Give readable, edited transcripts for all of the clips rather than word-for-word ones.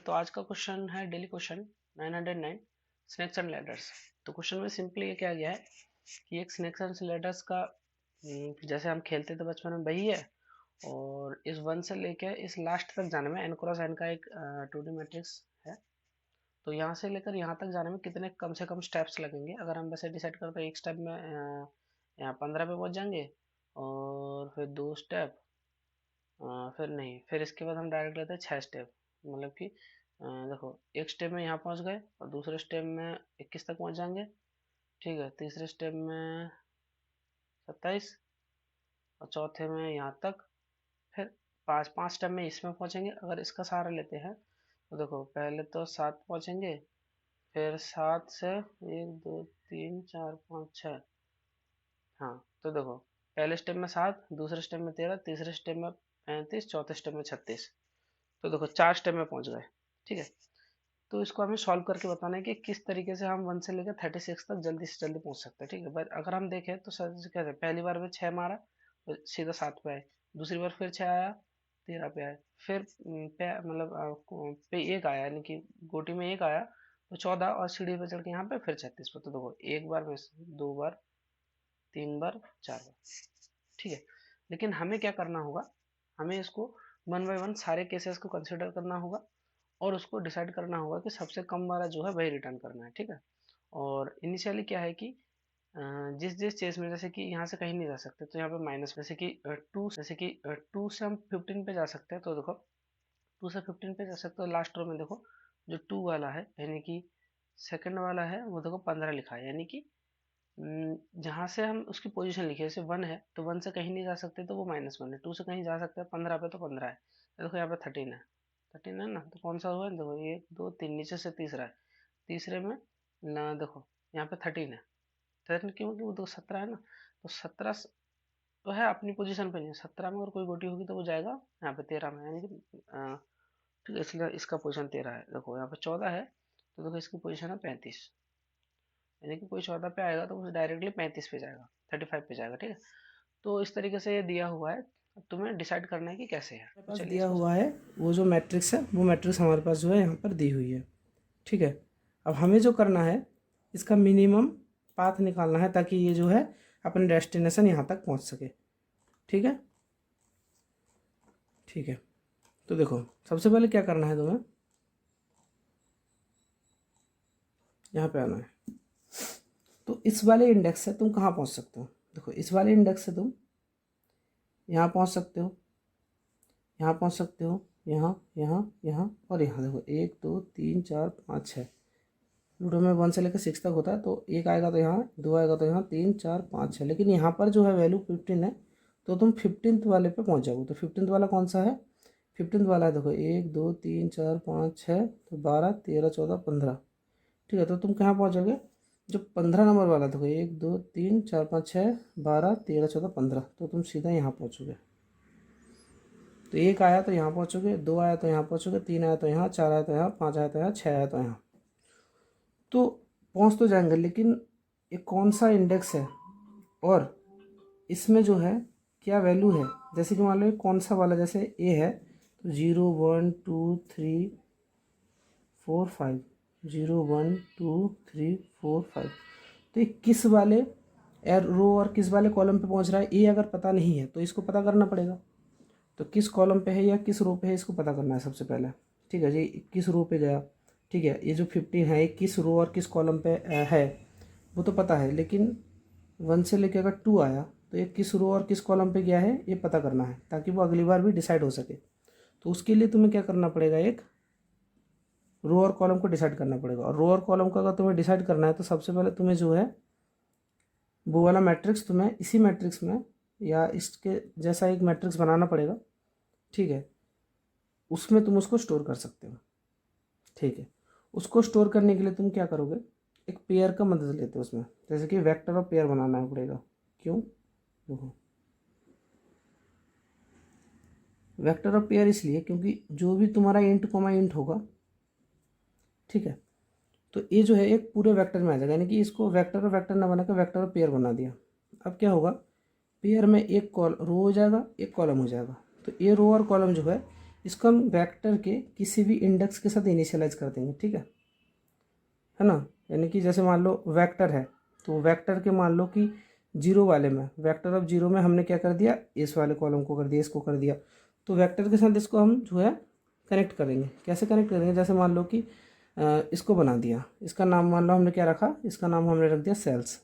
तो आज का क्वेश्चन है daily question 909 snakes and ladders. तो क्वेश्चन में सिंपली ये क्या गया है कि एक स्नेक्स एंड लैडर्स का जैसे हम खेलते थे बचपन में वही है, और इस वन से लेके इस लास्ट तक जाने में एन क्रॉस एन का एक 2D मैट्रिक्स है। तो यहाँ से लेकर यहाँ तक जाने में कितने कम से कम स्टेप्स लगेंगे, अगर हम वैसे डिसाइड करते हैं एक स्टेप में यहाँ 15 पे पहुँच जाएंगे, और फिर 2 स्टेप, फिर नहीं, फिर इसके बाद हम डायरेक्ट लेते हैं 6 स्टेप। मतलब कि देखो, एक स्टेप में यहाँ पहुँच गए और दूसरे स्टेप में 21 तक पहुँच जाएंगे, ठीक है, तीसरे स्टेप में 27, और चौथे में यहाँ तक, फिर पाँच पाँच स्टेप में इसमें पहुँचेंगे। अगर इसका सहारा लेते हैं तो देखो, पहले तो 7 पहुँचेंगे, फिर 7 से 1 2 3 4 5 6, हाँ तो देखो, पहले स्टेप में 7, दूसरे स्टेप में 13, तीसरे स्टेप में 35, चौथे स्टेप में 36। तो देखो 4 स्टेप में पहुंच गए, ठीक है। तो इसको हमें सॉल्व करके बताना है कि किस तरीके से हम 1 से लेकर 36 तक जल्दी से जल्दी पहुंच सकते हैं, ठीक है। बट अगर हम देखें तो सर कैसे, पहली बार में 6 मारा तो सीधा 7 पे आए, दूसरी बार फिर 6 आया, 13 पे आए, फिर पे मतलब पे 1 आया, यानी कि गोटी में 1 आया तो 14, और सीढ़ी पे चढ़ के यहाँ पे फिर 36 पे। तो देखो, एक बार में 2 बार, 3 बार, 4 बार, ठीक है। लेकिन हमें क्या करना होगा, हमें इसको 1 बाय 1 सारे केसेस को कंसिडर करना होगा, और उसको डिसाइड करना होगा कि सबसे कम वाला जो है वही रिटर्न करना है, ठीक है। और इनिशियली क्या है कि जिस जिस चेस में, जैसे कि यहाँ से कहीं नहीं जा सकते तो यहाँ पे माइनस, जैसे कि 2 से हम 15 पे जा सकते हैं। तो देखो, 2 से 15 पे जा सकते हो। लास्ट रो में देखो, जो 2 वाला है, यानी कि सेकंड वाला है, वो देखो 15 लिखा है, यानी कि जहाँ से हम उसकी पोजीशन लिखे, जैसे 1 है तो 1 से कहीं नहीं जा सकते तो वो -1 है, 2 से कहीं जा सकते हैं 15 पे तो 15 है। देखो यहाँ पे 13 है, 13 है ना, तो कौन सा हुआ है, देखो 1 2 3, नीचे से तीसरा है, तीसरे में ना देखो यहाँ पे 13 है। 13 क्यों, कि वो तो 17 है ना, तो 17 तो है अपनी पोजीशन पे नहीं है। 17 में अगर कोई गोटी होगी तो वो जाएगा यहाँ पे 13 में, यानी कि ठीक है, इसलिए इसका पोजीशन 13 है। देखो यहाँ पे 14 है, तो देखो इसकी पोजीशन है 35, यानी कि कोई 14 पे आएगा तो वो डायरेक्टली 35 पे जाएगा, 35 पे जाएगा, ठीक है। तो इस तरीके से ये दिया हुआ है, अब तुम्हें डिसाइड करना है कि कैसे है। हमारे तो पास चलिए दिया इसको हुआ है वो जो मैट्रिक्स है, वो मैट्रिक्स हमारे पास जो है यहाँ पर दी हुई है, ठीक है। अब हमें जो करना है, इसका मिनिमम पाथ निकालना है ताकि ये जो है अपने डेस्टिनेशन यहाँ तक पहुँच सके, ठीक है। ठीक है, तो देखो सबसे पहले क्या करना है, तुम्हें यहाँ पे आना है। तो इस वाले इंडेक्स से तुम कहाँ पहुँच सकते हो, देखो इस वाले इंडेक्स से तुम यहाँ पहुँच सकते हो, यहाँ पहुँच सकते हो, यहाँ यहाँ यहाँ और यहाँ। देखो 1 2 3 4 5 6, लूडो में 1 से लेकर 6 तक होता है, तो 1 आएगा तो यहाँ, 2 आएगा तो यहाँ, 3 4 5 6, लेकिन यहाँ पर जो है वैल्यू 15 है, तो तुम 15th वाले पे पहुँच जाओगे। तो 15th वाला कौन सा है, 15th वाला है देखो 1 2 3 4 5 6, तो 12 13 14 15, ठीक है। तो तुम कहाँ पहुँचोगे, जो 15 नंबर वाला देखो 1 2 3 4 5 6 12 13 14 15, तो तुम सीधा यहाँ पहुँचोगे। तो 1 आया तो यहाँ पहुँचोगे, 2 आया तो यहाँ पहुँचोगे, 3 आया तो यहाँ, 4 आया तो यहाँ, 5 आया तो यहाँ, 6 आया तो यहाँ, तो पहुँच तो जाएंगे। लेकिन ये कौन सा इंडेक्स है और इसमें जो है क्या वैल्यू है, जैसे कि मान लो कौन सा वाला, जैसे ए है तो 0 1 2 3 4 5, 0 1 2 3 4 5, तो ये किस वाले रो और किस वाले कॉलम पे पहुंच रहा है, ये अगर पता नहीं है तो इसको पता करना पड़ेगा। तो किस कॉलम पे है या किस रो पे है, इसको पता करना है सबसे पहले, ठीक है जी। किस रो पे गया, ठीक है, ये जो 15 है ये किस रो और किस कॉलम पे है वो तो पता है, लेकिन 1 से लेकर अगर 2 आया तो ये किस रो और किस कॉलम पे गया है ये पता करना है, ताकि वो अगली बार भी डिसाइड हो सके। तो उसके लिए तुम्हें क्या करना पड़ेगा, एक रो और कॉलम को डिसाइड करना पड़ेगा। और रो और कॉलम का अगर तुम्हें डिसाइड करना है तो सबसे पहले तुम्हें जो है वो वाला मैट्रिक्स, तुम्हें इसी मैट्रिक्स में या इसके जैसा एक मैट्रिक्स बनाना पड़ेगा, ठीक है। उसमें तुम उसको स्टोर कर सकते हो, ठीक है। उसको स्टोर करने के लिए तुम क्या करोगे, एक पेयर का मदद लेते हो उसमें, जैसे कि वेक्टर ऑफ पेयर बनाना पड़ेगा। क्यों, देखो वेक्टर ऑफ पेयर इसलिए क्योंकि जो भी तुम्हारा इंट कोमा इंट होगा, ठीक है, तो ये जो है एक पूरे वेक्टर में आ जाएगा, यानी कि इसको वेक्टर और वेक्टर ना बनाकर वेक्टर और पेयर बना दिया। अब क्या होगा, पेयर में एक रो हो जाएगा, एक कॉलम हो जाएगा। तो ये रो और कॉलम जो है इसको हम वेक्टर के किसी भी इंडेक्स के साथ इनिशियलाइज कर देंगे, ठीक है ना। यानी कि जैसे मान लो वेक्टर है, तो वेक्टर के मान लो कि जीरो वाले में, वेक्टर ऑफ जीरो में हमने क्या कर दिया, इस वाले कॉलम को कर दिया, इसको कर दिया। तो वेक्टर के साथ इसको हम जो है कनेक्ट करेंगे। कैसे कनेक्ट करेंगे, जैसे मान लो कि इसको बना दिया, इसका नाम मान लो हमने क्या रखा, इसका नाम हमने रख दिया सेल्स।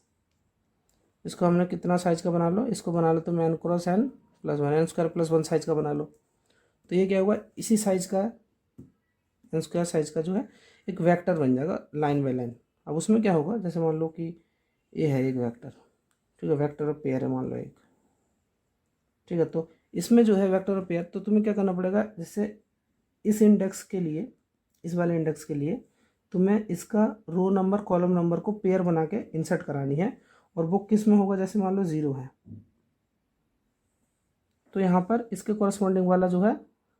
इसको हमने कितना साइज का बना लो, इसको बना लो तो n cross n plus one, n square plus one size का बना लो। तो ये क्या हुआ, इसी साइज का एन स्क्वायर साइज का जो है एक वेक्टर बन जाएगा लाइन बाय लाइन। अब उसमें क्या होगा, जैसे मान लो कि ये है एक वेक्टर, ठीक है, वेक्टर ऑफ पेयर है मान लो एक, ठीक है। तो इसमें जो है वेक्टर ऑफ पेयर, तो तुम्हें क्या करना पड़ेगा, जैसे इस इंडेक्स के लिए, इस वाले इंडेक्स के लिए तुम्हें इसका रो नंबर कॉलम नंबर को पेयर बना के इंसर्ट करानी है। और वो किस में होगा, जैसे मान लो जीरो है तो यहाँ पर इसके कोरस्पॉन्डिंग वाला जो है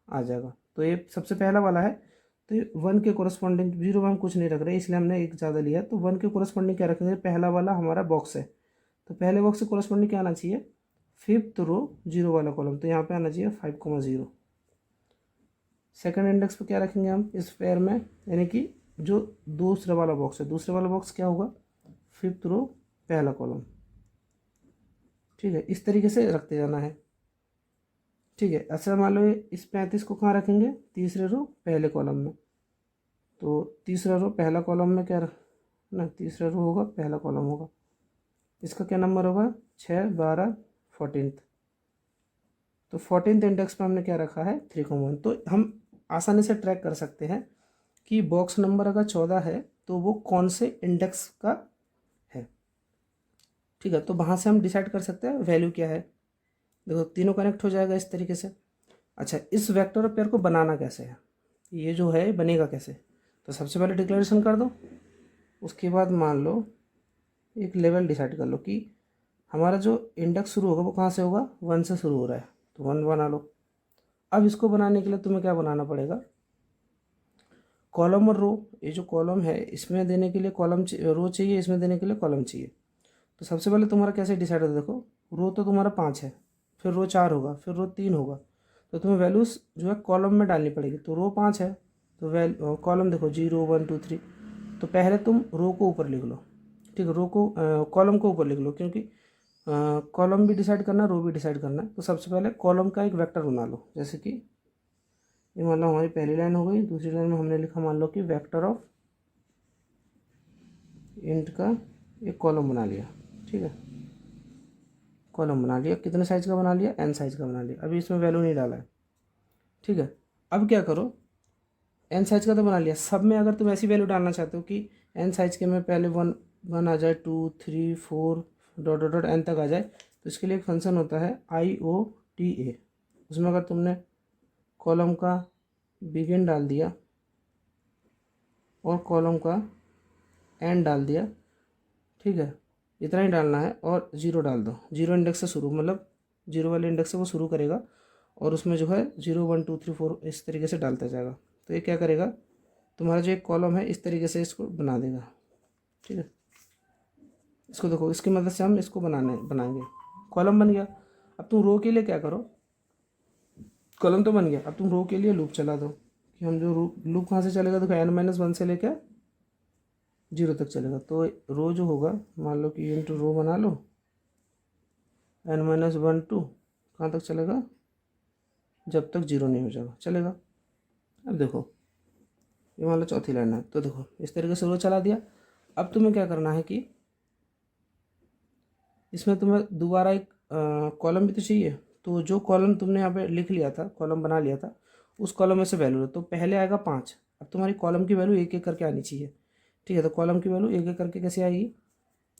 आ जाएगा। तो ये सबसे पहला वाला है, तो ये वन के कोरस्पॉन्डिंग, जीरो में हम कुछ नहीं रख रहे इसलिए हमने एक ज़्यादा लिया। तो वन के कोरस्पॉन्डिंग क्या रखेंगे, पहला वाला हमारा बॉक्स है, तो पहले बॉक्स से कोरस्पॉन्डिंग क्या आना चाहिए, फिफ्थ रो जीरो वाला कॉलम, तो यहाँ पे आना चाहिए 5,0। सेकंड इंडेक्स पे क्या रखेंगे हम इस पेयर में, यानी कि जो दूसरा वाला बॉक्स है, दूसरे वाला बॉक्स क्या होगा, फिफ्थ रो पहला कॉलम, ठीक है। इस तरीके से रखते जाना है, ठीक है। अच्छा मान लो इस 35 को कहाँ रखेंगे, तीसरे रो पहले कॉलम में। तो तीसरा रो पहला कॉलम में क्या ना, तीसरा रो होगा पहला कॉलम होगा, इसका क्या नंबर होगा 6, 12, 14। तो 14th इंडेक्स पे हमने क्या रखा है 3,1। तो हम आसानी से ट्रैक कर सकते हैं कि बॉक्स नंबर अगर 14 है तो वो कौन से इंडेक्स का है, ठीक है। तो वहाँ से हम डिसाइड कर सकते हैं वैल्यू क्या है। देखो तीनों कनेक्ट हो जाएगा इस तरीके से। अच्छा, इस वेक्टर पेयर को बनाना कैसे है, ये जो है बनेगा कैसे, तो सबसे पहले डिक्लेरेशन कर दो। उसके बाद मान लो एक लेवल डिसाइड कर लो कि हमारा जो इंडेक्स शुरू होगा वो कहाँ से होगा, 1 से शुरू हो रहा है, तो 1 बना लो। अब इसको बनाने के लिए तुम्हें क्या बनाना पड़ेगा, कॉलम और रो। ये जो कॉलम है इसमें देने के लिए कॉलम रो चाहिए, इसमें देने के लिए कॉलम चाहिए। तो सबसे पहले तुम्हारा कैसे डिसाइड होता है, देखो रो तो तुम्हारा 5 है, फिर रो 4 होगा, फिर रो 3 होगा, तो तुम्हें वैल्यूज़ जो है कॉलम में डालनी पड़ेगी। तो रो 5 है तो कॉलम देखो 0, 1, 2, 3। तो पहले तुम रो को ऊपर लिख लो, ठीक है, रो को कॉलम को ऊपर लिख लो, क्योंकि कॉलम भी डिसाइड करना है, रो भी डिसाइड करना है। तो सबसे पहले कॉलम का एक वेक्टर बना लो, जैसे कि ये मान लो हमारी पहली लाइन हो गई। दूसरी लाइन में हमने लिखा मान लो कि वेक्टर ऑफ इंट का एक कॉलम बना लिया, ठीक है, कॉलम बना लिया। कितने साइज का बना लिया, n साइज का बना लिया। अभी इसमें वैल्यू नहीं डाला है, ठीक है। अब क्या करो, n साइज का तो बना लिया, सब में अगर तुम ऐसी वैल्यू डालना चाहते हो कि n साइज के में पहले 1 आ जाए, 2, 3, 4 डॉट डॉट डॉट n तक आ जाए, तो इसके लिए एक फंक्शन होता है IOTA। उसमें अगर तुमने कॉलम का बिगिन डाल दिया और कॉलम का एंड डाल दिया, ठीक है, इतना ही डालना है, और जीरो डाल दो। जीरो इंडेक्स से शुरू, मतलब जीरो वाले इंडेक्स से वो शुरू करेगा और उसमें जो है 0, 1, 2, 3, 4 इस तरीके से डालता जाएगा। तो ये क्या करेगा, तुम्हारा जो एक कॉलम है इस तरीके से इसको बना देगा, ठीक है। इसको देखो, इसकी मदद से हम इसको बनाएंगे। कॉलम बन गया। अब तुम रो के लिए क्या करो, कॉलम तो बन गया, अब तुम रो के लिए लूप चला दो कि हम जो लूप कहाँ से चलेगा, देखो n-1 से लेकर 0 तक चलेगा। तो रो जो होगा, मान लो कि इंटू रो बना लो, n-1 टू कहाँ तक चलेगा, जब तक 0 नहीं हो जाएगा चलेगा। अब देखो ये मान लो चौथी लाइन है, तो देखो इस तरीके से रो चला दिया। अब तुम्हें क्या करना है कि इसमें तुम्हें दोबारा एक कॉलम भी तो चाहिए। तो जो कॉलम तुमने यहाँ पे लिख लिया था, कॉलम बना लिया था, उस कॉलम में से वैल्यू लो। तो पहले आएगा 5। अब तुम्हारी कॉलम की वैल्यू एक एक करके आनी चाहिए, ठीक है। तो कॉलम की वैल्यू एक एक करके कैसे आएगी,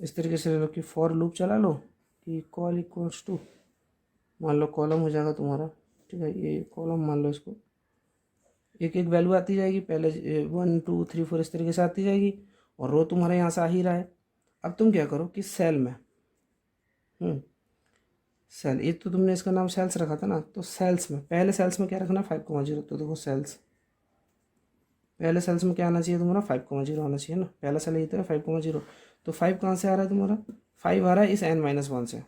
इस तरीके से ले लो कि फॉर लूप चला लो कि कॉल इक्वल्स टू, मान लो कॉलम हो जाएगा तुम्हारा, ठीक है, ये कॉलम मान लो, इसको एक एक वैल्यू आती जाएगी, पहले 1, 2, 3, 4 इस तरीके से आती जाएगी, और रो तुम्हारे यहाँ से आ ही रहा है। अब तुम क्या करो कि सेल में सेल, ये तो तुमने इसका नाम सेल्स रखा था ना, तो सेल्स में पहले सेल्स में क्या रखना, 5,0। तो देखो सेल्स, पहले सेल्स में क्या आना चाहिए तुम्हारा, 5,0 आना चाहिए ना, पहला सेल ये तो है 5,0। तो 5 कहाँ से आ रहा है तुम्हारा, 5 आ रहा है इस n-1 से।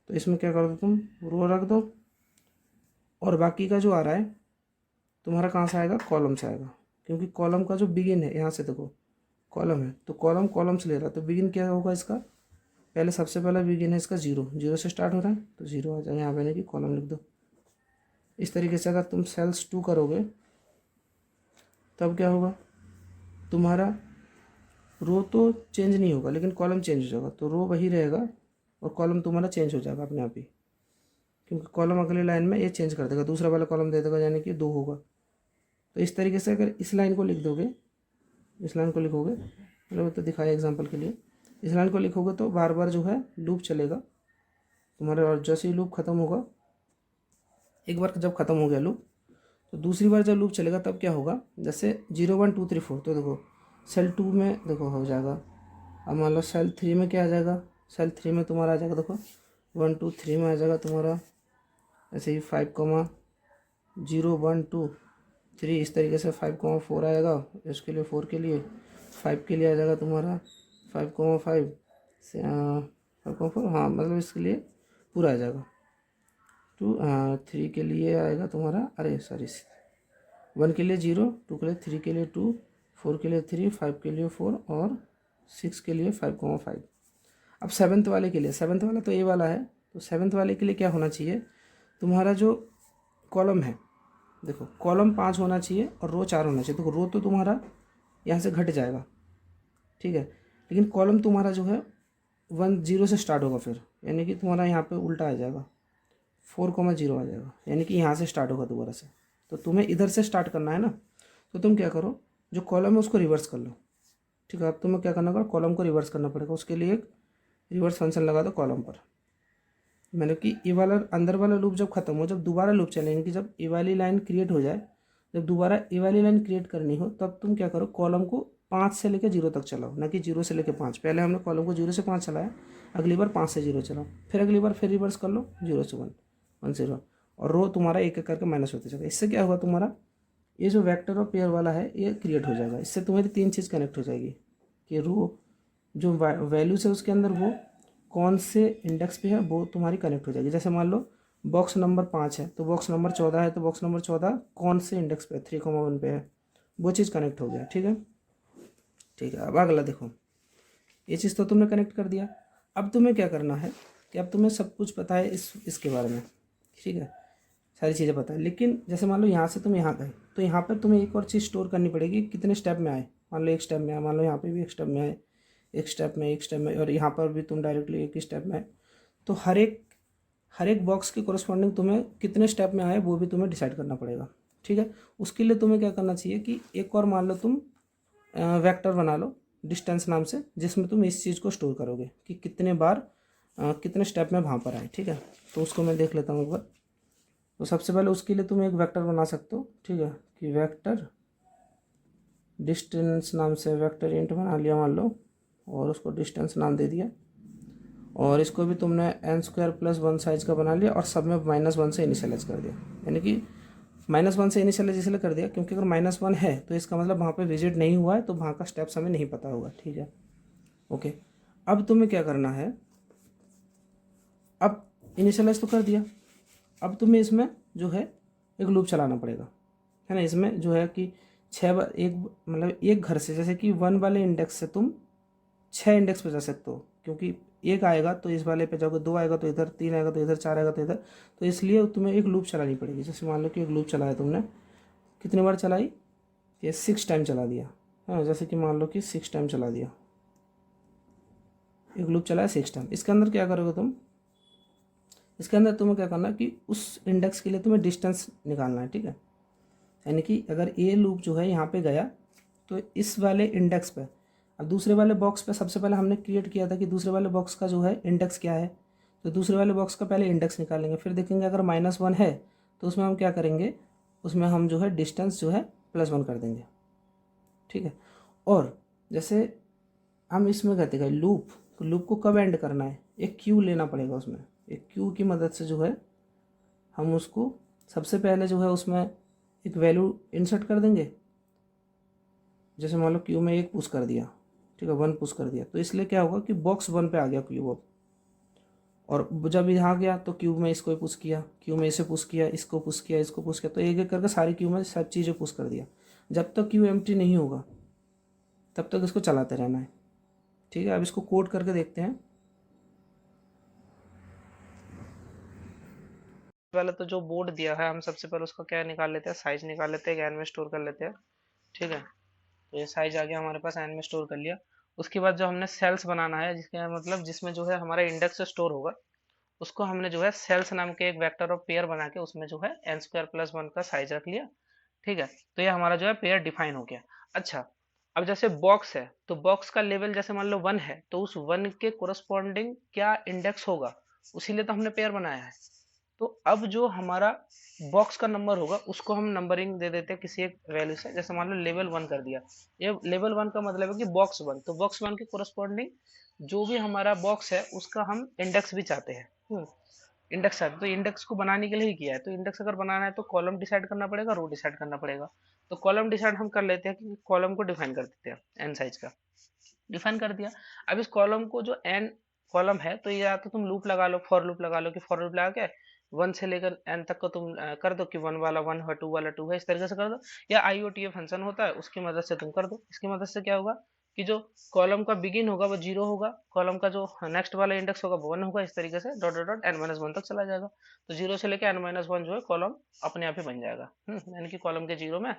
तो इसमें क्या कर दो तुम, रो रख दो, और बाकी का जो आ रहा है तुम्हारा कहाँ से आएगा, कॉलम से आएगा, क्योंकि कॉलम का जो बिगिन है यहाँ से देखो कॉलम है तो कॉलम कॉलम से ले रहा है, तो बिगिन क्या होगा इसका, पहले सबसे पहला बिगिन है इसका जीरो, जीरो से स्टार्ट हो रहा है तो जीरो आ जाएगा यहाँ पे, कि कॉलम लिख दो। इस तरीके से अगर तुम सेल्स 2 करोगे तब क्या होगा, तुम्हारा रो तो चेंज नहीं होगा लेकिन कॉलम चेंज हो जाएगा, तो रो वही रहेगा और कॉलम तुम्हारा चेंज हो जाएगा अपने आप ही, क्योंकि कॉलम अगली लाइन में ये चेंज कर देगा, दूसरा वाला कॉलम दे देगा, यानी कि 2 होगा। तो इस तरीके से अगर इस लाइन को लिख दोगे, इस लाइन को लिखोगे, मतलब तो दिखाया एग्जांपल के लिए, इस लाइन को लिखोगे तो बार बार जो है लूप चलेगा तुम्हारे, और जैसे ही लूप ख़त्म होगा, एक बार जब ख़त्म हो गया लूप तो दूसरी बार जब लूप चलेगा तब क्या होगा, जैसे 0 1 2 3 4, तो देखो सेल 2 में देखो हो जाएगा। अब मान लो सेल 3 में क्या आ जाएगा, सेल 3 में तुम्हारा आ जाएगा, देखो 1 2 3 में आ जाएगा तुम्हारा, ऐसे ही 5 0 1 2 3, इस तरीके से 5 4 आएगा, इसके लिए 4 के लिए, 5 के लिए आ जाएगा तुम्हारा 5 5 5 4, हाँ मतलब इसके लिए पूरा आ जाएगा। 2 3 के लिए आएगा तुम्हारा, अरे सॉरी, 1 के लिए 0, 2 के लिए 3 के लिए 2, 4 के लिए 3, 5 के लिए 4 और 6 के लिए 5 5। अब सेवन्थ वाले के लिए, सेवन्थ वाला तो ये वाला है, तो सेवन्थ वाले के लिए क्या होना चाहिए, तुम्हारा जो कॉलम है देखो कॉलम 5 होना चाहिए और रो 4 होना चाहिए। देखो रो तो तुम्हारा यहाँ से घट जाएगा, ठीक है, लेकिन कॉलम तुम्हारा जो है 1 0 से स्टार्ट होगा फिर, यानी कि तुम्हारा यहाँ पे उल्टा आ जाएगा, 4 0 आ जाएगा, यानी कि यहाँ से स्टार्ट होगा दोबारा से। तो तुम्हें इधर से स्टार्ट करना है ना, तो तुम क्या करो, जो कॉलम है उसको रिवर्स कर लो, ठीक है। अब तुम्हें क्या करना होगा, कॉलम को रिवर्स करना पड़ेगा, उसके लिए एक रिवर्स फंक्शन लगा दो कॉलम पर, मतलब कि ये वाला अंदर वाला लूप जब खत्म हो, जब दोबारा लूप चलेंगे, कि जब ये वाली लाइन क्रिएट हो जाए, जब दोबारा ये वाली लाइन क्रिएट करनी हो, तब तुम क्या करो, कॉलम को 5 से लेकर 0 तक चलाओ, ना कि 0 से लेकर 5। पहले हमने कॉलम को 0 से 5 चलाया, अगली बार 5 से 0 चलाओ, फिर अगली बार फिर रिवर्स कर लो 0 से 1 1 0, और रो तुम्हारा एक एक करके माइनस होते जाएगा। इससे क्या होगा, तुम्हारा ये जो वेक्टर और पेयर वाला है ये क्रिएट हो जाएगा। इससे तुम्हारी 3 चीज़ कनेक्ट हो जाएगी, कि रो जो वैल्यूज है उसके अंदर वो कौन से इंडेक्स पे है वो तुम्हारी कनेक्ट हो जाएगी। जैसे मान लो बॉक्स नंबर 5 है तो बॉक्स नंबर 14 है, तो बॉक्स नंबर 14 कौन से इंडेक्स पे है, 3 1 पे है, वो चीज़ कनेक्ट हो गया, ठीक है। ठीक है, अब अगला देखो, ये चीज़ तो तुमने कनेक्ट कर दिया। अब तुम्हें क्या करना है कि अब तुम्हें सब कुछ पता है इसके बारे में, ठीक है, सारी चीज़ें पता है, लेकिन जैसे मान लो यहाँ से तुम यहाँ गए तो यहाँ पर तुम्हें एक और चीज़ स्टोर करनी पड़ेगी, कितने स्टेप में आए, मान लो एक स्टेप में आए, मान लो यहाँ पे भी एक स्टेप में आए, एक स्टेप में, एक स्टेप में, और यहाँ पर भी तुम डायरेक्टली एक ही स्टेप में आए, तो हर एक बॉक्स के कोरस्पॉन्डिंग तुम्हें कितने स्टेप में आए वो भी तुम्हें डिसाइड करना पड़ेगा, ठीक है। उसके लिए तुम्हें क्या करना चाहिए कि एक और मान लो तुम वेक्टर बना लो डिस्टेंस नाम से, जिसमें तुम इस चीज़ को स्टोर करोगे कि कितने बार कितने स्टेप में वहाँ पर आए, ठीक है। तो उसको मैं देख लेता हूँ एक बार। तो सबसे पहले उसके लिए तुम एक वेक्टर बना सकते हो, ठीक है, कि वेक्टर डिस्टेंस नाम से वेक्टर इंट बना लिया मान लो, और उसको डिस्टेंस नाम दे दिया, और इसको भी तुमने n² + 1 साइज का बना लिया और सब में -1 से इनिशियलाइज कर दिया, यानी कि -1 से इनिशियलाइज इसलिए कर दिया क्योंकि अगर -1 है तो इसका मतलब वहाँ पे विजिट नहीं हुआ है, तो वहाँ का स्टेप्स हमें नहीं पता होगा, ठीक है, ओके। अब तुम्हें क्या करना है, अब इनिशियलाइज तो कर दिया, अब तुम्हें इसमें जो है एक लूप चलाना पड़ेगा, है ना। इसमें जो है कि 6 बार एक, मतलब एक घर से, जैसे कि 1 वाले इंडेक्स से तुम 6 इंडेक्स पे जा सकते हो, क्योंकि एक आएगा तो इस वाले पे जाओगे, 2 आएगा तो इधर, 3 आएगा तो इधर, 4 आएगा तो इधर, तो इसलिए तुम्हें एक लूप चलानी पड़ेगी। जैसे मान लो कि एक लूप चलाया तुमने, कितनी बार चलाई, ये 6 टाइम चला दिया, हाँ, जैसे कि मान लो कि 6 टाइम चला दिया, एक लूप चलाया 6 टाइम। इसके अंदर क्या करोगे तुम, इसके अंदर तुम्हें क्या करना है कि उस इंडेक्स के लिए तुम्हें डिस्टेंस निकालना है, ठीक है। यानी कि अगर ये लूप जो है यहाँ पे गया तो इस वाले इंडेक्स पे, अब दूसरे वाले बॉक्स पे सबसे पहले हमने क्रिएट किया था कि दूसरे वाले बॉक्स का जो है इंडेक्स क्या है, तो दूसरे वाले बॉक्स का पहले इंडेक्स निकालेंगे, फिर देखेंगे अगर -1 है तो उसमें हम क्या करेंगे, उसमें हम जो है डिस्टेंस जो है +1 कर देंगे, ठीक है। और जैसे हम इसमें कहते हैं लूप, तो लूप को कब एंड करना है, एक क्यू लेना पड़ेगा, उसमें एक क्यू की मदद से जो है हम उसको सबसे पहले जो है उसमें एक वैल्यू इंसर्ट कर देंगे। जैसे मान लो क्यू में 1 पुश कर दिया, ठीक है, 1 पुश कर दिया, तो इसलिए क्या होगा कि बॉक्स 1 पे आ गया क्यू अब, और जब यहाँ गया तो क्यू में इसको पुश किया, क्यू में इसे पुश किया, इसको पुश किया, इसको पुश किया, तो एक एक करके सारी क्यू में सब चीज़ें पुश कर दिया। जब तक क्यू एम्प्टी नहीं होगा तब तक इसको चलाते रहना है। ठीक है, अब इसको कोड करके देखते हैं। पहले तो जो बोर्ड दिया है हम सबसे पहले उसका क्या निकाल लेते हैं, साइज निकाल लेते हैं, एक एन में स्टोर कर लेते हैं। ठीक है, तो ये साइज आ गया हमारे पास, एन में स्टोर कर लिया। उसके बाद जो हमने सेल्स बनाना है, जिसके मतलब जिसमें जो है हमारा इंडेक्स स्टोर होगा, उसको हमने जो है सेल्स नाम के एक वेक्टर ऑफ पेयर बना के उसमें जो है एन स्क्वायर प्लस वन का साइज रख लिया। ठीक है, तो ये हमारा जो है पेयर डिफाइन हो गया। अच्छा, अब जैसे बॉक्स है तो बॉक्स का लेवल जैसे मान लो वन है, तो उस वन के कोरस्पॉन्डिंग क्या इंडेक्स होगा, उसीलिए तो हमने पेयर बनाया है। तो अब जो हमारा बॉक्स का नंबर होगा उसको हम नंबरिंग दे देते हैं किसी एक वैल्यू से, जैसे मान लो लेवल वन कर दिया। ये लेवल वन का मतलब है कि बॉक्स वन, तो बॉक्स वन के कोरस्पॉन्डिंग जो भी हमारा बॉक्स है उसका हम इंडेक्स भी चाहते हैं। इंडेक्स है तो इंडेक्स को बनाने के लिए ही किया है। तो इंडेक्स अगर बनाना है तो कॉलम डिसाइड करना पड़ेगा, रो डिसाइड करना पड़ेगा। तो कॉलम डिसाइड हम कर लेते हैं कि कॉलम को डिफाइन कर देते हैं एन साइज का, डिफाइन कर दिया। अब इस कॉलम को जो एन कॉलम है, तो ये या तो तुम लूप लगा लो, फॉर लूप लगा लो कि फॉर लूप लगा के वन से लेकर एन तक को तुम कर दो कि वन वाला वन है, टू वाला टू है, इस तरीके से कर दो। या आईओटीए फंक्शन होता है उसकी मदद से तुम कर दो। इसकी मदद से क्या होगा कि जो कॉलम का बिगिन होगा वो जीरो होगा, कॉलम का जो नेक्स्ट वाला इंडेक्स होगा वो वन होगा, इस तरीके से dot dot dot n minus one तक चला जाएगा। तो जीरो से लेकर एन माइनस वन जो है कॉलम अपने आप ही बन जाएगा। यानी कि कॉलम के जीरो में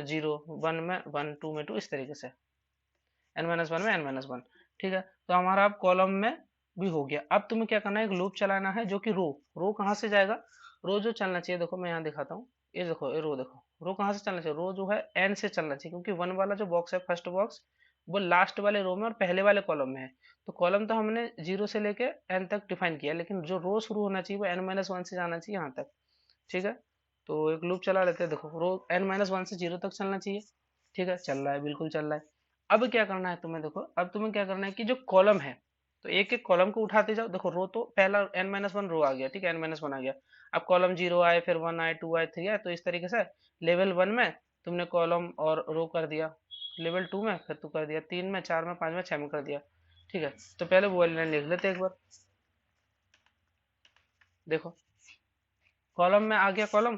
जीरो, वन में वन, टू में टू, इस तरीके से एन माइनस वन में एन माइनस वन। ठीक है, तो हमारा अब कॉलम में भी हो गया। अब तुम्हें क्या करना है, एक लूप चलाना है जो कि रो, रो कहाँ से जाएगा, रो जो चलना चाहिए, देखो मैं यहाँ दिखाता हूँ, ये देखो ये रो, देखो रो कहाँ से चलना चाहिए, रो जो है एन से चलना चाहिए, क्योंकि वन वाला जो बॉक्स है फर्स्ट बॉक्स वो लास्ट वाले रो में और पहले वाले कॉलम में है। तो कॉलम तो हमने जीरो से लेके एन तक डिफाइन किया, लेकिन जो रो शुरू होना चाहिए वो एन माइनस वन से जाना चाहिए यहाँ तक। ठीक है, तो एक लूप चला लेते हैं, देखो रो एन माइनस वन से जीरो तक चलना चाहिए। ठीक है, चल रहा है, बिल्कुल चल रहा है। अब क्या करना है तुम्हें, देखो अब तुम्हें क्या करना है कि जो कॉलम है, तो एक एक कॉलम को उठाते जाओ। देखो रो तो पहला एन माइनस वन रो आ गया, ठीक है, एन माइनस वन आ गया। अब कॉलम जीरो आए, फिर वन आए, टू आए, थ्री आए, तो इस तरीके से लेवल वन में तुमने कॉलम और रो कर दिया, लेवल टू में फिर तू कर दिया, तीन में, चार में, पांच में, छह में कर दिया। ठीक है, तो पहले वो वाली लाइन लिख लेते हैं एक बार। देखो कॉलम में आ गया कॉलम।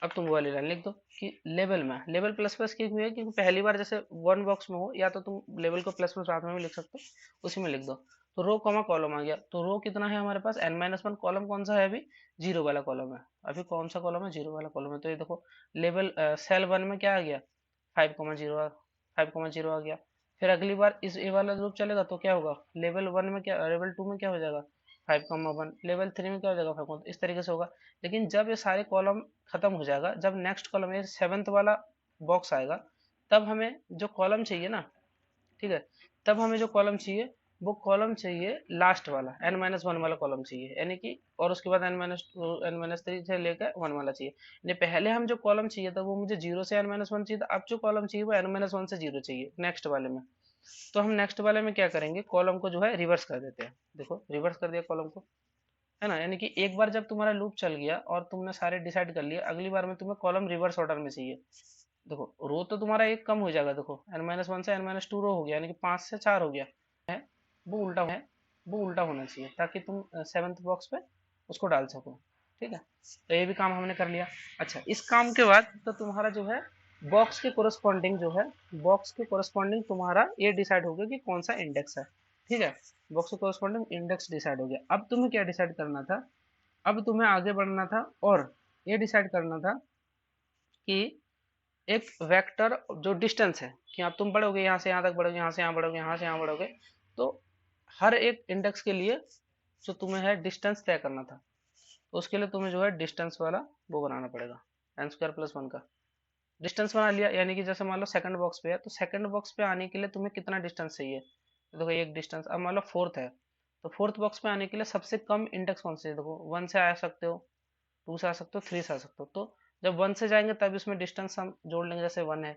अब तुम वो वाली लाइन लिख दो कि लेवल में, लेवल प्लस प्लस क्यों है, क्योंकि पहली बार जैसे वन बॉक्स में हो, या तो तुम लेवल को प्लस प्लस साथ में भी लिख सकते हो, उसी में लिख दो। तो रो कॉमा कॉलम आ गया, तो रो कितना है हमारे पास एन माइनस वन, कॉलम कौन सा है अभी, जीरो वाला कॉलम है। अभी कौन सा कॉलम है, जीरो वाला कॉलम है। तो ये देखो लेवल सेल वन में क्या आ गया, five comma zero, five comma zero आ गया। फिर अगली बार इस ये वाला लूप चलेगा तो क्या होगा, लेवल वन में क्या, लेवल टू में क्या हो जाएगा, five comma one, level three में क्या हो जाएगा, फाइव कॉमा, इस तरीके से होगा। लेकिन जब ये सारे कॉलम खत्म हो जाएगा, जब नेक्स्ट कॉलम ये सेवेंथ वाला बॉक्स आएगा, तब हमें जो कॉलम चाहिए ना, ठीक है, तब हमें जो कॉलम चाहिए वो कॉलम चाहिए लास्ट वाला एन माइनस वन वाला कॉलम चाहिए, यानी कि और उसके बाद एन माइनस थ्री से लेकर वन वाला चाहिए। यानी पहले हम जो कॉलम चाहिए था वो मुझे जीरो से एन माइनस वन चाहिए था, अब जो कॉलम चाहिए वो एन माइनस वन से जीरो चाहिए नेक्स्ट वाले में। तो हम नेक्स्ट वाले में क्या करेंगे, कॉलम को जो है रिवर्स कर देते हैं। देखो रिवर्स कर दिया कॉलम को, है ना, यानी कि एक बार जब तुम्हारा लूप चल गया और तुमने सारे डिसाइड कर लिया, अगली बार में तुम्हें कॉलम रिवर्स ऑर्डर में चाहिए। देखो रो तो तुम्हारा एक कम हो जाएगा, देखो एन माइनस वन से एन माइनस टू रो हो गया, यानी कि पांच से चार हो गया है, वो उल्टा होना चाहिए ताकि तुम सेवन्थ बॉक्स पे उसको डाल सको। ठीक है, तो ये भी काम हमने कर लिया। अच्छा, इस काम के बाद तो तुम्हारा जो है बॉक्स के कोरस्पॉन्डिंग जो है, बॉक्स के कोरस्पॉन्डिंग तुम्हारा ये डिसाइड हो गया कि कौन सा इंडेक्स है। ठीक है, बॉक्स के कोरस्पॉन्डिंग इंडेक्स डिसाइड हो गया। अब तुम्हें क्या डिसाइड करना था, अब तुम्हें आगे बढ़ना था और ये डिसाइड करना था कि एक वेक्टर जो डिस्टेंस है, कि आप तुम बढ़ोगे यहाँ से यहाँ तक बढ़ोगे, यहाँ से यहाँ बढ़ोगे, यहाँ से यहाँ बढ़ोगे, तो हर एक इंडेक्स के लिए जो तुम्हें है डिस्टेंस तय करना था। तो उसके लिए तुम्हें जो है डिस्टेंस वाला वो बनाना पड़ेगा, एन स्क्वायर प्लस वन का डिस्टेंस बना लिया। यानी कि जैसे मान लो सेकंड बॉक्स पे है, तो सेकंड बॉक्स पे आने के लिए तुम्हें कितना डिस्टेंस चाहिए, तो देखो एक डिस्टेंस। अब मान लो फोर्थ है, तो फोर्थ बॉक्स पे आने के लिए सबसे कम इंडेक्स कौन से है, देखो वन से आ सकते हो, टू से आ सकते हो, थ्री से आ सकते हो। तो जब वन से जाएंगे तब इसमें डिस्टेंस हम जोड़ लेंगे, जैसे वन है।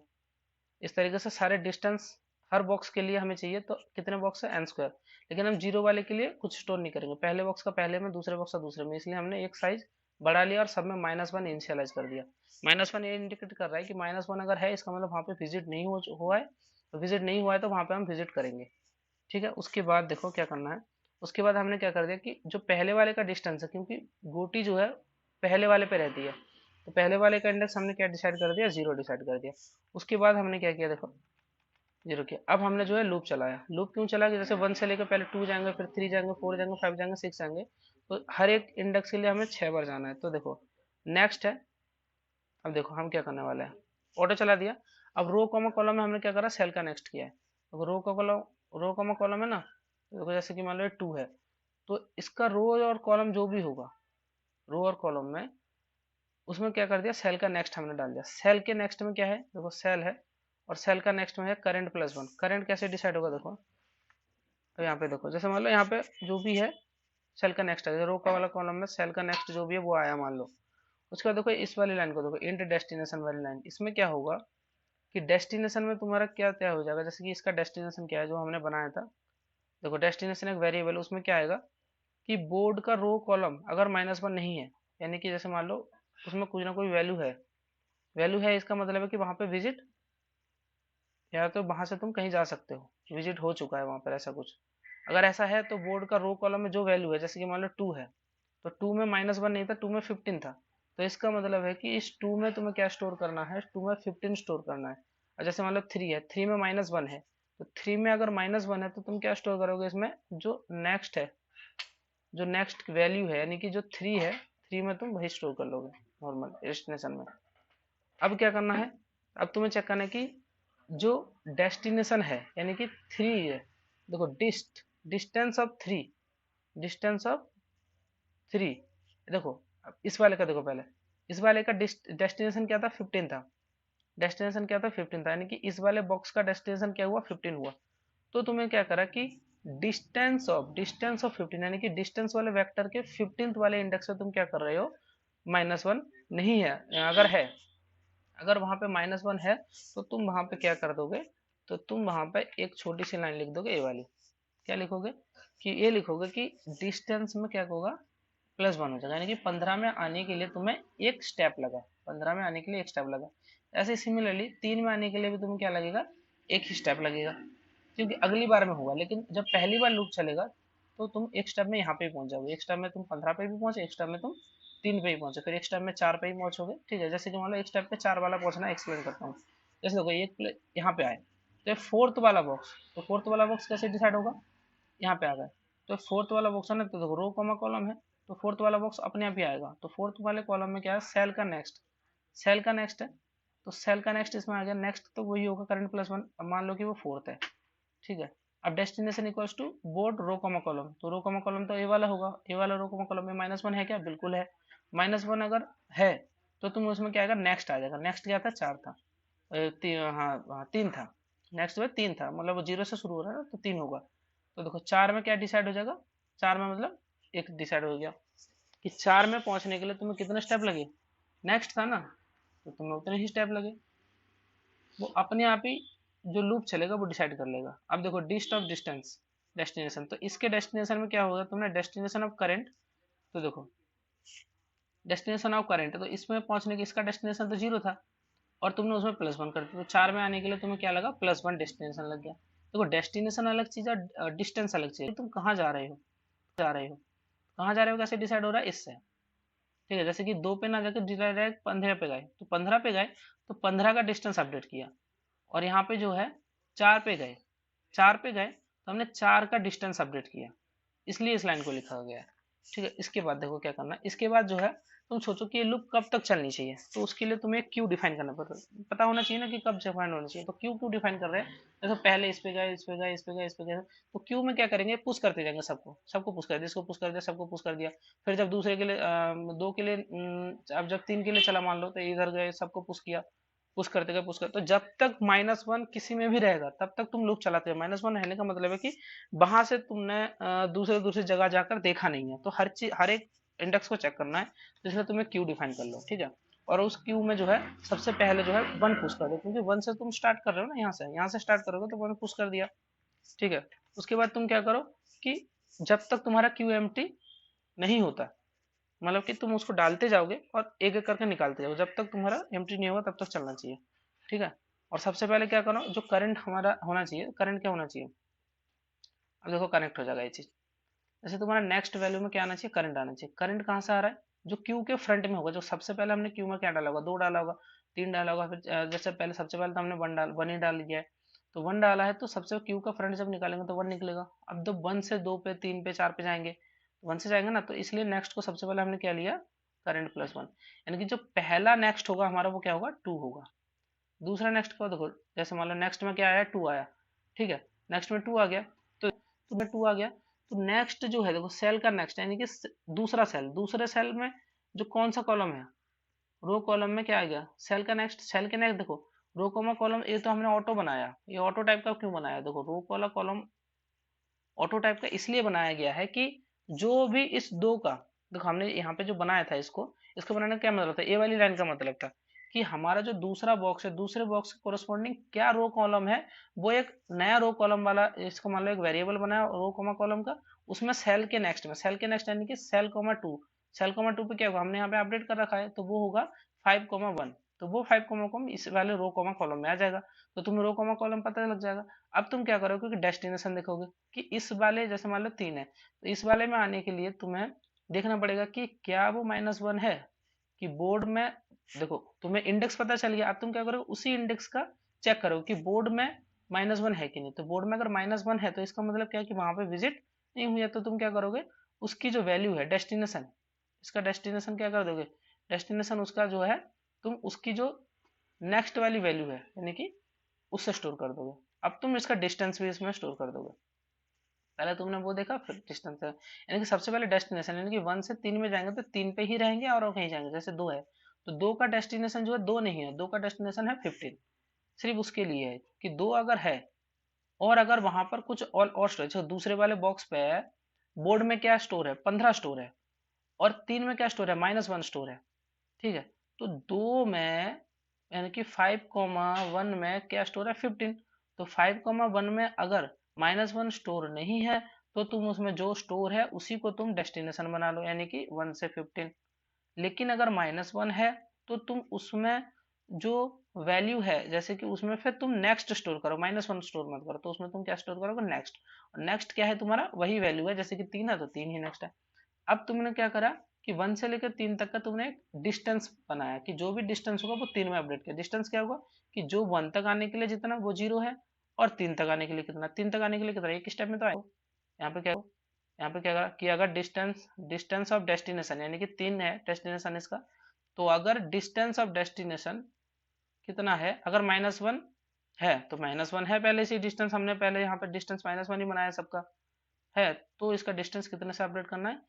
इस तरीके से सारे डिस्टेंस हर बॉक्स के लिए हमें चाहिए, तो कितने बॉक्स है एन स्क्वायर। लेकिन हम जीरो वाले के लिए कुछ स्टोर नहीं करेंगे, पहले बॉक्स का पहले में, दूसरे बॉक्स का दूसरे में, इसलिए हमने एक साइज बढ़ा लिया और सब में माइनस वन इनिशियलाइज कर दिया। माइनस वन ये इंडिकेट कर रहा है कि माइनस वन अगर है इसका मतलब वहाँ पे विजिट नहीं हुआ है, तो विजिट नहीं हुआ है तो वहाँ पे हम विजिट करेंगे। ठीक है, उसके बाद देखो क्या करना है, उसके बाद हमने क्या कर दिया कि जो पहले वाले का डिस्टेंस है, क्योंकि गोटी जो है पहले वाले पे रहती है, तो पहले वाले का इंडेक्स हमने क्या डिसाइड कर दिया, 0 डिसाइड कर दिया। उसके बाद हमने क्या किया, देखो 0 किया। अब हमने जो है लूप चलाया। लूप क्यों चला कि जैसे 1 से लेकर पहले 2 जाएंगे, फिर 3 जाएंगे, 4 जाएंगे, 5 जाएंगे, 6 जाएंगे, तो हर एक इंडेक्स के लिए हमें 6 बार जाना है। तो देखो नेक्स्ट है, अब देखो हम क्या करने वाले हैं, ऑटो चला दिया। अब रो कॉमा कॉलम में हमने क्या करा, सेल का नेक्स्ट किया है। तो रो का कॉलम, रो कॉमा कॉलम है ना, तो देखो जैसे कि मान लो 2 है, तो इसका रो और कॉलम जो भी होगा, रो और कॉलम में, उसमें क्या कर दिया, सेल का नेक्स्ट हमने डाल दिया। सेल के नेक्स्ट में क्या है, देखो सेल है, और सेल का नेक्स्ट में है करंट प्लस 1। करंट कैसे डिसाइड होगा, देखो तो यहाँ पे देखो, जैसे मान लो यहाँ पे जो भी है सेल का नेक्स्ट है, रो का वाला कॉलम में सेल का नेक्स्ट जो भी है वो आया मान लो। उसके बाद देखो इस वाली लाइन को देखो, इंट डेस्टिनेशन वाली लाइन, इसमें क्या होगा कि डेस्टिनेशन में तुम्हारा क्या क्या हो जाएगा, जैसे कि इसका डेस्टिनेशन क्या है जो हमने बनाया था, देखो डेस्टिनेशन एक वेरिएबल, उसमें क्या आएगा कि बोर्ड का रो कॉलम अगर -1 नहीं है, यानी कि जैसे मान लो उसमें कुछ ना कोई वैल्यू है, वैल्यू है इसका मतलब है कि वहां पे विजिट, या तो वहां से तुम कहीं जा सकते हो, विजिट हो चुका है वहां पर, ऐसा कुछ अगर ऐसा है, तो बोर्ड का रो कॉलम में जो वैल्यू है, जैसे कि मान लो 2 है, तो 2 में -1 नहीं था, 2 में 15 था, तो इसका मतलब है कि इस 2 में तुम्हें क्या स्टोर करना है, 2 में 15 स्टोर करना है। और जैसे मान लो 3 है, 3 में -1 है, तो 3 में अगर -1 है तो तुम क्या स्टोर करोगे इसमें, जो नेक्स्ट है, जो नेक्स्ट वैल्यू है, यानी कि जो 3 है, 3 में तुम वही स्टोर कर लोगे नॉर्मल डेस्टिनेशन में। अब क्या करना है, अब तुम्हें चेक करना है कि जो डेस्टिनेशन है, यानी कि 3 है, देखो डिस्टेंस ऑफ 3, डिस्टेंस ऑफ 3, देखो अब इस वाले का देखो पहले, इस वाले का डेस्टिनेशन क्या था, 15 था, डेस्टिनेशन क्या था, 15 था, यानी कि इस वाले बॉक्स का डेस्टिनेशन क्या हुआ, 15 हुआ। तो तुम्हें क्या करा कि डिस्टेंस ऑफ 15, यानी कि डिस्टेंस वाले वेक्टर के 15th वाले इंडेक्स से तुम क्या कर रहे हो, -1 नहीं है, अगर है, अगर वहां पे -1 है, तो तुम वहां पे क्या कर दोगे, तो तुम वहां पे एक छोटी सी लाइन लिख दोगे, ये वाली, क्या लिखोगे कि ये लिखोगे कि डिस्टेंस में क्या होगा, +1 हो जाएगा, यानी कि 15 में आने के लिए तुम्हें एक स्टेप लगा, 15 में आने के लिए एक स्टेप लगा। ऐसे सिमिलरली 3 में आने के लिए भी तुम्हें क्या लगेगा, एक ही स्टेप लगेगा, क्योंकि अगली बार में होगा, लेकिन जब पहली बार लूप चलेगा तो तुम एक स्टेप में यहाँ पे पहुंच जाओगे, एक स्टेप में तुम 15 पे भी पहुंचे, एक स्टेप में तुम 3 पे ही पहुंचे, फिर एक स्टेप में 4 पे ही पहुंचोगे। ठीक है, जैसे कि मान लो एक स्टेप पे 4 वाला पहुंचना एक्सप्लेन करता हूँ। जैसे देखो एक यहाँ पे आए, तो फोर्थ वाला बॉक्स, तो फोर्थ वाला बॉक्स कैसे डिसाइड होगा, यहाँ पे आ गए, तो फोर्थ वाला बॉक्स है ना, तो देखो रो कॉमा कॉलम है, तो फोर्थ वाला बॉक्स अपने आप ही आएगा, तो फोर्थ वाले कॉलम में क्या है, सेल का नेक्स्ट, सेल का नेक्स्ट है, तो सेल का नेक्स्ट इसमें आ गया, नेक्स्ट तो वही होगा करंट +1, अब मान लो कि वो फोर्थ है। ठीक है, अब destination equals to board row comma column, तो रो कॉमा कॉलम तो ए वाला होगा, ए वाला रो कॉमा कॉलम में -1 है क्या, बिल्कुल है, -1 अगर है तो तुम उसमें क्या आएगा, नेक्स्ट आ जाएगा, नेक्स्ट क्या था, 4 था, हाँ 3 था, नेक्स्ट में 3 था, मतलब वो 0 से शुरू हो रहा है ना, तो 3 होगा। तो देखो 4 में क्या डिसाइड हो जाएगा, 4 में मतलब एक डिसाइड हो गया कि 4 में पहुंचने के लिए तुम्हें कितने स्टेप लगे, नेक्स्ट था ना, तो तुम्हें उतने ही स्टेप लगे, वो अपने आप ही जो लूप चलेगा वो डिसाइड कर लेगा। अब देखो डिस्ट ऑफ डिस्टेंस डेस्टिनेशन, तो इसके डेस्टिनेशन में क्या होगा, तुमने डेस्टिनेशन ऑफ करंट, तो देखो डेस्टिनेशन ऑफ करंट, तो इसमें पहुंचने की इसका डेस्टिनेशन तो 0 था, और तुमने उसमें +1 कर दिया, तो 4 में आने के लिए तुम्हें क्या लगा, +1 डेस्टिनेशन लग गया। देखो डेस्टिनेशन अलग चीज है, डिस्टेंस अलग चीज है, तुम कहाँ जा रहे हो, जा रहे हो, कहाँ जा रहे हो, कैसे डिसाइड हो रहा है, इससे। ठीक है, जैसे कि 2 पे ना जाकर डायरेक्ट 15 पे गए, तो 15 पे गए, तो 15 का डिस्टेंस अपडेट किया, और यहाँ पे जो है 4 पे गए, 4 पे गए तो हमने 4 का डिस्टेंस अपडेट किया, इसलिए इस लाइन को लिखा गया है। ठीक है, इसके बाद देखो क्या करना है, इसके बाद जो है तुम सोचो कि ये लूप कब तक चलनी चाहिए, तो उसके लिए तुम्हें क्यू डिफाइन करना पता होना चाहिए ना कि कब डिफाइन होना चाहिए, तो क्यू क्यों डिफाइन कर रहे हैं, देखो पहले इस पे गए, इस पे गए, इस पे गए, इस पे गए, तो क्यू में क्या करेंगे, पुश करते जाएंगे, सबको सबको पुश कर दिया, इसको पुश कर दिया, सबको पुश कर दिया, फिर जब दूसरे के लिए 2 के लिए अब जब 3 के लिए चला मान लो, तो इधर गए सबको पुश किया, पुश करते गए, पुश कर, तो जब तक -1 किसी में भी रहेगा तब तक तुम लूप चलाते हो। -1 रहने का मतलब है कि वहां से तुमने दूसरे दूसरी जगह जाकर देखा नहीं है, तो हर चीज हर एक इंडेक्स को चेक करना है, तो इसलिए तुम्हें क्यू डिफाइन कर लो। ठीक है, और उस क्यू में जो है सबसे पहले जो है 1 पुश कर दो, क्योंकि 1 से तुम स्टार्ट कर रहे हो ना, यहाँ से स्टार्ट करोगे तो 1 पुश कर दिया। ठीक है, उसके बाद तुम क्या करो कि जब तक तुम्हारा क्यू एम्प्टी नहीं होता, मतलब कि तुम उसको डालते जाओगे और एक एक करके निकालते जाओगे, जब तक तुम्हारा एम्प्टी नहीं होगा तब तक चलना चाहिए। ठीक है, और सबसे पहले क्या करो, जो करंट हमारा होना चाहिए, करंट क्या होना चाहिए, अब देखो कनेक्ट हो जाएगा ये चीज, जैसे तुम्हारा नेक्स्ट वैल्यू में क्या आना चाहिए, करंट आना चाहिए। करंट कहाँ से आ रहा है, जो क्यू के फ्रंट में होगा, जो सबसे पहले हमने क्यू में क्या डाला होगा, 2 डाला होगा, 3 डाला होगा, फिर जैसे पहले सबसे पहले तो हमने 1 ही डाल दिया है, तो 1 डाला है तो सबसे क्यू का फ्रंट जब निकालेंगे तो 1 निकलेगा। अब जब 1 से 2 पे, 3 पे, 4 पे जाएंगे, 1 से जाएंगे ना, तो इसलिए नेक्स्ट को सबसे पहले हमने क्या लिया, करंट प्लस 1, यानी कि जो पहला नेक्स्ट होगा हमारा वो क्या होगा, 2 होगा। दूसरा नेक्स्ट का देखो, जैसे मान लो नेक्स्ट में क्या आया, 2 आया, ठीक है, नेक्स्ट में 2 आ गया, तो तुम्हें 2 आ गया, तो नेक्स्ट जो है देखो सेल का नेक्स्ट, यानी कि दूसरा सेल, दूसरे सेल में जो कौन सा कॉलम है, रो कॉलम में क्या आ गया, सेल का नेक्स्ट, सेल के नेक्स्ट देखो, रो कॉमा कॉलम, ये तो हमने ऑटो बनाया, ये ऑटो टाइप का क्यों बनाया, देखो रो वाला कॉलम ऑटो टाइप का इसलिए बनाया गया है कि जो भी इस दो का, देखो हमने यहाँ पे जो बनाया था इसको बनाने का क्या मतलब था, ए वाली लाइन का मतलब था कि हमारा जो दूसरा बॉक्स है, दूसरे बॉक्स के कोरस्पॉन्डिंग क्या रो कॉलम है, वो एक नया रो कॉलम वाला, इसको मान लो एक वेरिएबल बनाया रो कॉमा कॉलम का, उसमें सेल के नेक्स्ट में, सेल के नेक्स्ट यानी कि सेल कॉमा 2, सेल कॉमा 2 पे क्या होगा, हमने यहाँ पे अपडेट कर रखा है, तो वो होगा 5,1, तो वो 5,1 इस वाले रो कॉमा कॉलम में आ जाएगा, तो तुम्हें रो कॉमा कॉलम पता लग जाएगा। अब तुम क्या करोगे कि डेस्टिनेशन देखोगे कि इस वाले, जैसे मान लो 3 है, तो इस वाले में आने के लिए तुम्हें देखना पड़ेगा कि क्या वो -1 है, कि बोर्ड में, देखो तुम्हें इंडेक्स पता चल गया, अब तुम क्या करोगे उसी इंडेक्स का चेक करो कि बोर्ड में -1 है कि नहीं, तो बोर्ड में अगर -1 है तो इसका मतलब क्या है कि वहां पे विजिट नहीं हुई है, तो तुम क्या करोगे, उसकी जो वैल्यू है डेस्टिनेशन, इसका डेस्टिनेशन क्या कर दोगे, डेस्टिनेशन उसका जो है, तुम उसकी जो नेक्स्ट वाली वैल्यू है यानी कि उससे स्टोर कर दोगे। अब तुम इसका डिस्टेंस भी इसमें स्टोर कर दोगे, पहले तुमने वो देखा फिर डिस्टेंस है, यानी कि सबसे पहले डेस्टिनेशन, यानी कि 1 से 3 में जाएंगे तो 3 पे ही रहेंगे और कहीं जाएंगे, जैसे 2 है तो 2 का डेस्टिनेशन जो है 2 नहीं है, 2 का डेस्टिनेशन है 15, सिर्फ उसके लिए है कि 2 अगर है, और अगर वहां पर कुछ और स्टोर, जो दूसरे वाले बॉक्स पे है, बोर्ड में क्या स्टोर है, 15 स्टोर है, और 3 में क्या स्टोर है, -1 स्टोर है, ठीक है, तो 2 में यानी कि 5,1 में क्या स्टोर है, 15, तो 5,1 में अगर -1 स्टोर नहीं है तो तुम उसमें जो स्टोर है उसी को तुम डेस्टिनेशन बना लो, यानी कि 1 से 15। लेकिन अगर -1 है तो तुम उसमें जो वैल्यू है, जैसे कि उसमें फिर तुम नेक्स्ट स्टोर करो, -1 स्टोर मत करो, तो उसमें तुम क्या स्टोर करोगे, नेक्स्ट, और नेक्स्ट क्या है तुम्हारा, वही वैल्यू है, जैसे कि 3 है तो 3 ही नेक्स्ट है। अब तुमने क्या करा कि 1 से लेकर 3 तक का तुमने एक डिस्टेंस बनाया कि जो भी डिस्टेंस होगा वो 3 में अपडेट किया, डिस्टेंस क्या होगा कि जो 1 तक आने के लिए जितना वो 0 है, और 3 तक आने के लिए कितना, 3 तक आने के लिए कितना, एक स्टेप में तो आएगा, यहाँ पे क्या हो, यहाँ पे क्या करा कि अगर डिस्टेंस, डिस्टेंस ऑफ डेस्टिनेशन यानी कि 3 है डेस्टिनेशन इसका, तो अगर डिस्टेंस ऑफ डेस्टिनेशन कितना है, अगर -1 है तो -1 है, पहले से डिस्टेंस हमने पहले यहाँ पे डिस्टेंस -1 ही बनाया सबका है, तो इसका डिस्टेंस कितने से अपडेट करना है,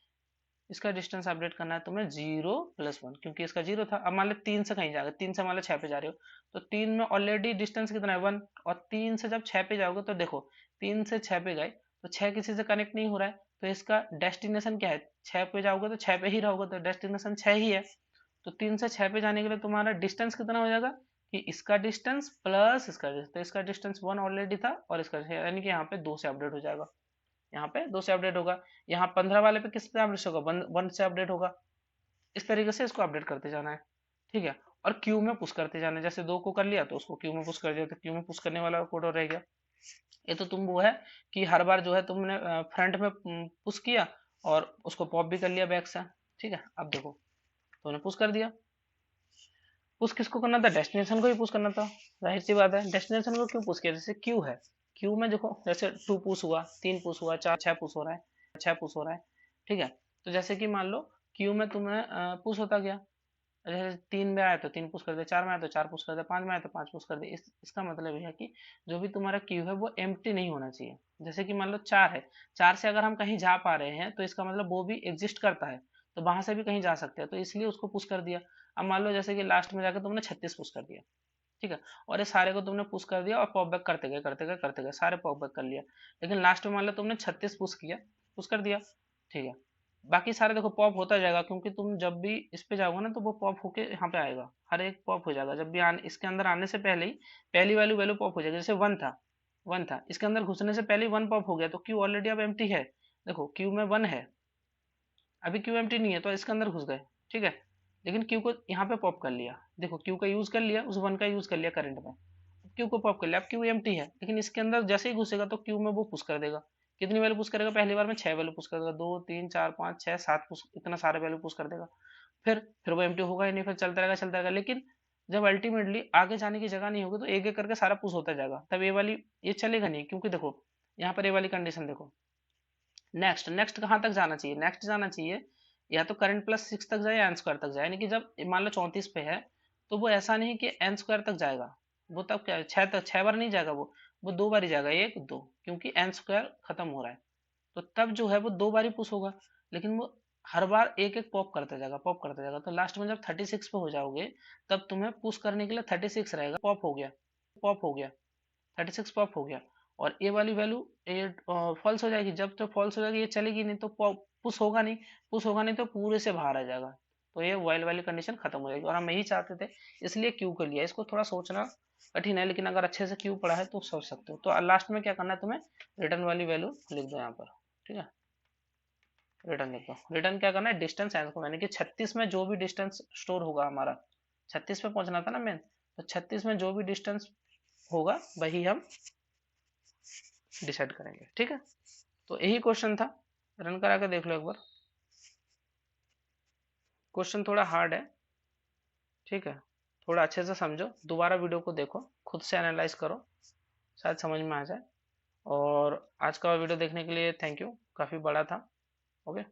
इसका डिस्टेंस अपडेट करना है तुम्हें 0+1, क्योंकि इसका 0 था। अब मान लो 3 से कहीं जाओगे, 3 से मान लो 6 पे जा रहे हो, तो 3 में ऑलरेडी डिस्टेंस कितना है 1, और 3 से जब 6 पे जाओगे तो देखो 3 से 6 पे गए तो 6 किसी से कनेक्ट नहीं हो रहा है, तो इसका डेस्टिनेशन क्या है, 6 पे जाओगे तो 6 पे ही रहोगे, तो डेस्टिनेशन 6 ही है, तो 3 से 6 पे जाने के लिए तुम्हारा डिस्टेंस कितना हो जाएगा कि इसका डिस्टेंस प्लस इसका डिस्टेंस, तो इसका डिस्टेंस 1 ऑलरेडी था और इसका यानी कि यहाँ पे 2 से अपडेट हो जाएगा, यहाँ पे 2 से अपडेट होगा, यहाँ 15 वाले पे किस पे अपडेट होगा, 1 से अपडेट होगा, इस तरीके से इसको अपडेट करते जाना है, ठीक है, और क्यू में पुश करते जाना है, जैसे 2 को कर लिया तो उसको क्यू में पुश कर दिया, तो क्यू में पुश करने वाला कोड और रह गया। ये तो तुम वो है कि हर बार जो है तुमने फ्रंट में पुश किया और उसको पॉप भी कर लिया बैक से, ठीक है, अब देखो तुमने पुश कर दिया, पुश किसको करना था, डेस्टिनेशन को ही पुश करना था, जाहिर सी बात है, डेस्टिनेशन को क्यों पुश किया, जैसे क्यू है, क्यू में देखो जैसे 2 पुश हुआ, 3 पुश हुआ, 4 6 पुश हो रहा है, 6 पुश हो रहा है, ठीक है, तो जैसे कि मान लो क्यू में तुम्हें पुश होता गया, जैसे 3 में आया तो 3 पुश कर दे, 4 में आया तो 4 पुश कर दे, 5 में आया तो 5 पुश कर दे, इसका मतलब यह है कि जो भी तुम्हारा क्यू है वो एम्प्टी नहीं होना चाहिए, जैसे कि मान लो 4 है, 4 से अगर हम कहीं जा पा रहे हैं तो इसका मतलब वो भी एग्जिस्ट करता है, तो वहां से भी कहीं जा सकते हैं, तो इसलिए उसको पुश कर दिया। अब मान लो जैसे कि लास्ट में जाकर तुमने 36 पुश कर दिया, ठीक है, और ये सारे को तुमने पुश कर दिया और पॉप बैक करते गए करते गए करते गए, सारे पॉप बैक कर लिया, लेकिन लास्ट में मान लो तुमने 36 पुश किया, पुश कर दिया, ठीक है, बाकी सारे देखो पॉप होता जाएगा, क्योंकि तुम जब भी इस पे जाओगे ना तो वो पॉप होके यहाँ पे आएगा, हर एक पॉप हो जाएगा, जब भी इसके अंदर आने से पहले ही पहली वैल्यू वैल्यू पॉप हो जाएगी, जैसे 1 था इसके अंदर घुसने से पहले ही 1 पॉप हो गया, तो क्यू ऑलरेडी अब एम्प्टी है, देखो क्यू में 1 है, अभी क्यू एम्प्टी नहीं है तो इसके अंदर घुस गए, ठीक है, लेकिन क्यू को यहाँ पे पॉप कर लिया, देखो क्यू का यूज कर लिया, उस 1 का यूज कर लिया करंट में, क्यू को पॉप कर लिया, अब क्यू एम्प्टी है, लेकिन इसके अंदर जैसे ही घुसेगा तो क्यू में वो पुश कर देगा, कितनी वैल्यू पुश करेगा, पहली बार में 6 वैल्यू पुश कर देगा, 2 3 4 5 6 7 पुश, इतना सारे वैल्यू पुश कर देगा। फिर वो एम्प्टी होगा ही नहीं, फिर चलता रहेगा। लेकिन जब अल्टीमेटली आगे जाने की जगह नहीं होगी तो एक एक करके सारा पुश होता जाएगा, तब ये वाली ये चलेगा नहीं, क्योंकि देखो यहाँ पर ये वाली कंडीशन देखो। नेक्स्ट नेक्स्ट कहाँ तक जाना चाहिए, नेक्स्ट जाना चाहिए या तो करंट प्लस 6 तक जाए या एन स्क्वायर तक जाए, यानी कि जब मान लो 34 पे है तो वो ऐसा नहीं कि एन स्क्वायर तक जाएगा, वो तब क्या 6 तक, 6 बार नहीं जाएगा, वो 2 बार ही जाएगा, 1 2, क्योंकि एन स्क्वायर खत्म हो रहा है। तो तब जो है वो 2 बार ही पुश होगा, लेकिन वो हर बार एक एक पॉप करता जाएगा, पॉप करता जाएगा। तो लास्ट में जब 36 पे हो जाओगे तब तुम्हें पुश करने के लिए 36 रहेगा, पॉप हो गया, पॉप हो गया, 36 पॉप हो गया। और ये वाली वैल्यू ये फॉल्स हो जाएगी, जब तो फॉल्स हो जाएगी ये चलेगी नहीं, तो पुश होगा नहीं, पुश होगा नहीं तो पूरे से बाहर आ जाएगा, तो ये वाइल वाली कंडीशन खत्म हो जाएगी। और हम यही चाहते थे, इसलिए क्यू कर लिया। इसको थोड़ा सोचना कठिन है, लेकिन अगर अच्छे से क्यू पढ़ा है तो सोच सकते हो। तो लास्ट में क्या करना है तुम्हें, रिटर्न वाली वैल्यू लिख दो यहाँ पर, ठीक है, रिटर्न लिख दो। रिटर्न क्या करना है, डिस्टेंस एन को, यानी कि 36 में जो भी डिस्टेंस स्टोर होगा हमारा, 36 पे पहुंचना था ना मेन, तो 36 में जो भी डिस्टेंस होगा वही हम डिसाइड करेंगे, ठीक है। तो यही क्वेश्चन था, रन करा के देख लो एक बार। क्वेश्चन थोड़ा हार्ड है, ठीक है, थोड़ा अच्छे से समझो, दोबारा वीडियो को देखो, खुद से एनालाइज करो, शायद समझ में आ जाए। और आज का वीडियो देखने के लिए थैंक यू, काफ़ी बड़ा था। ओके।